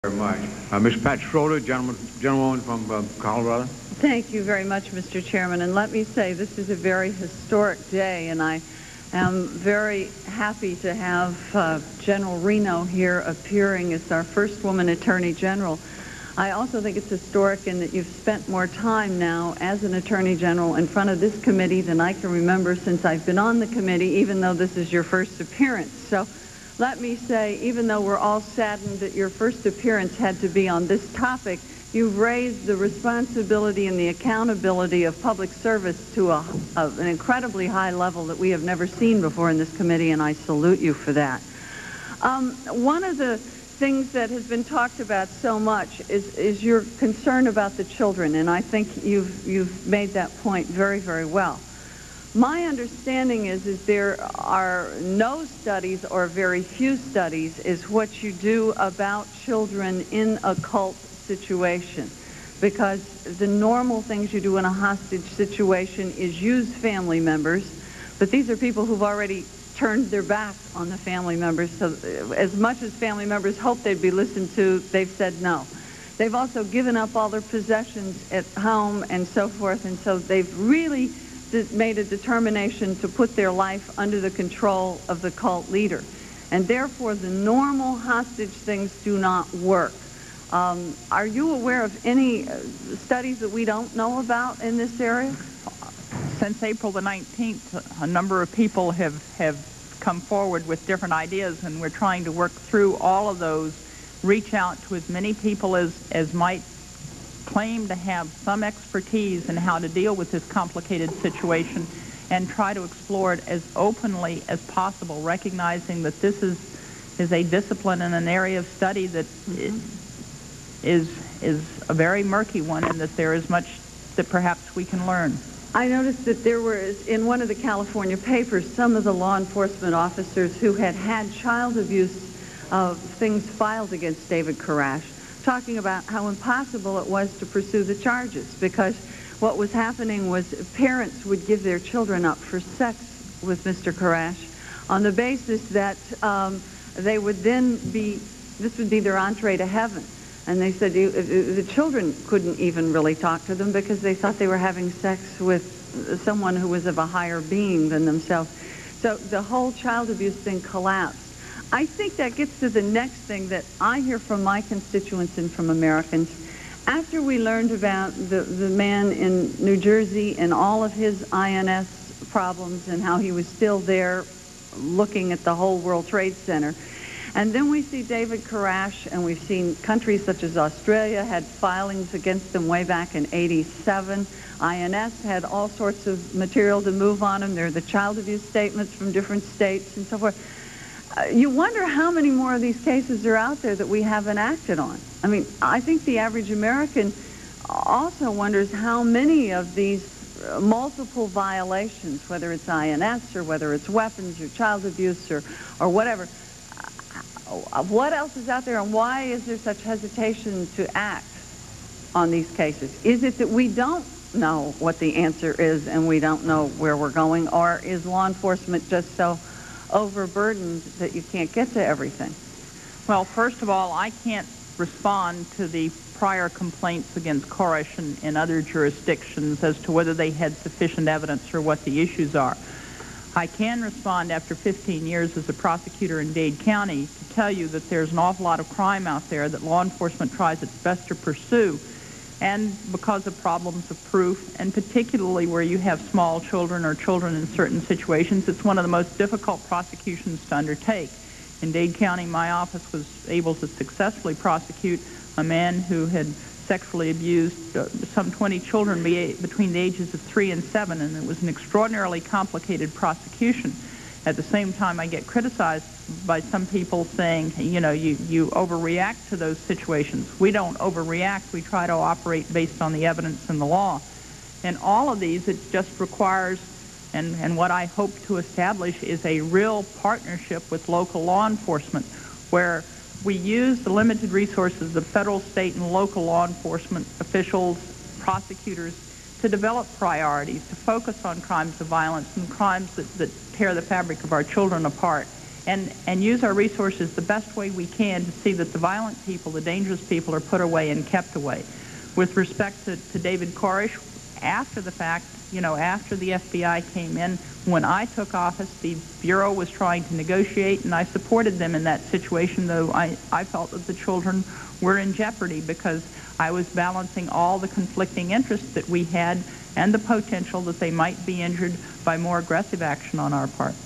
Very much. Ms. Pat Schroeder, gentlewoman from Colorado. Thank you very much, Mr. Chairman. And let me say, this is a very historic day, and I am very happy to have General Reno here appearing as our first woman Attorney General. I also think it's historic in that you've spent more time now as an Attorney General in front of this committee than I can remember since I've been on the committee, even though this is your first appearance. So let me say, even though we're all saddened that your first appearance had to be on this topic, you've raised the responsibility and the accountability of public service to an incredibly high level that we have never seen before in this committee, and I salute you for that. One of the things that has been talked about so much is your concern about the children, and I think you've made that point very, very well. My understanding is there are no studies or very few studies is what you do about children in a cult situation, because the normal things you do in a hostage situation is use family members, but these are people who've already turned their back on the family members, so as much as family members hope they'd be listened to, they've said no. They've also given up all their possessions at home and so forth, and so they've really made a determination to put their life under the control of the cult leader. And therefore, the normal hostage things do not work. Are you aware of any studies that we don't know about in this area? Since April the 19th, a number of people have come forward with different ideas, and we're trying to work through all of those, reach out to as many people as might claim to have some expertise in how to deal with this complicated situation, and try to explore it as openly as possible, recognizing that this is a discipline and an area of study that is a very murky one, and that there is much that perhaps we can learn. I noticed that there was, in one of the California papers, some of the law enforcement officers who had had child abuse things filed against David Koresh, talking about how impossible it was to pursue the charges, because what was happening was parents would give their children up for sex with Mr. Koresh on the basis that they would then this would be their entree to heaven. And they said the children couldn't even really talk to them because they thought they were having sex with someone who was of a higher being than themselves. So the whole child abuse thing collapsed. I think that gets to the next thing that I hear from my constituents and from Americans. After we learned about the man in New Jersey and all of his INS problems and how he was still there looking at the whole World Trade Center, and then we see David Koresh, and we've seen countries such as Australia had filings against him way back in '87. INS had all sorts of material to move on him. There are the child abuse statements from different states and so forth. You wonder how many more of these cases are out there that we haven't acted on. I mean, I think the average American also wonders how many of these multiple violations, whether it's INS or whether it's weapons or child abuse or whatever, what else is out there, and why is there such hesitation to act on these cases? Is it that we don't know what the answer is and we don't know where we're going, or is law enforcement just so overburdened that you can't get to everything? Well, first of all, I can't respond to the prior complaints against Koresh in other jurisdictions as to whether they had sufficient evidence or what the issues are. I can respond after 15 years as a prosecutor in Dade County to tell you that there's an awful lot of crime out there that law enforcement tries its best to pursue, and because of problems of proof, and particularly where you have small children or children in certain situations, it's one of the most difficult prosecutions to undertake. In Dade County, my office was able to successfully prosecute a man who had sexually abused some 20 children between the ages of 3 and 7, and it was an extraordinarily complicated prosecution. At the same time, I get criticized by some people saying, you know, you overreact to those situations. We don't overreact. We try to operate based on the evidence and the law. And all of these, it just requires, and what I hope to establish is a real partnership with local law enforcement, where we use the limited resources of federal, state, and local law enforcement officials, prosecutors, to develop priorities, to focus on crimes of violence and crimes that tear the fabric of our children apart. and use our resources the best way we can to see that the violent people, the dangerous people, are put away and kept away. With respect to David Koresh, after the fact, after the FBI came in, when I took office, the Bureau was trying to negotiate, and I supported them in that situation, though I felt that the children were in jeopardy because I was balancing all the conflicting interests that we had and the potential that they might be injured by more aggressive action on our part.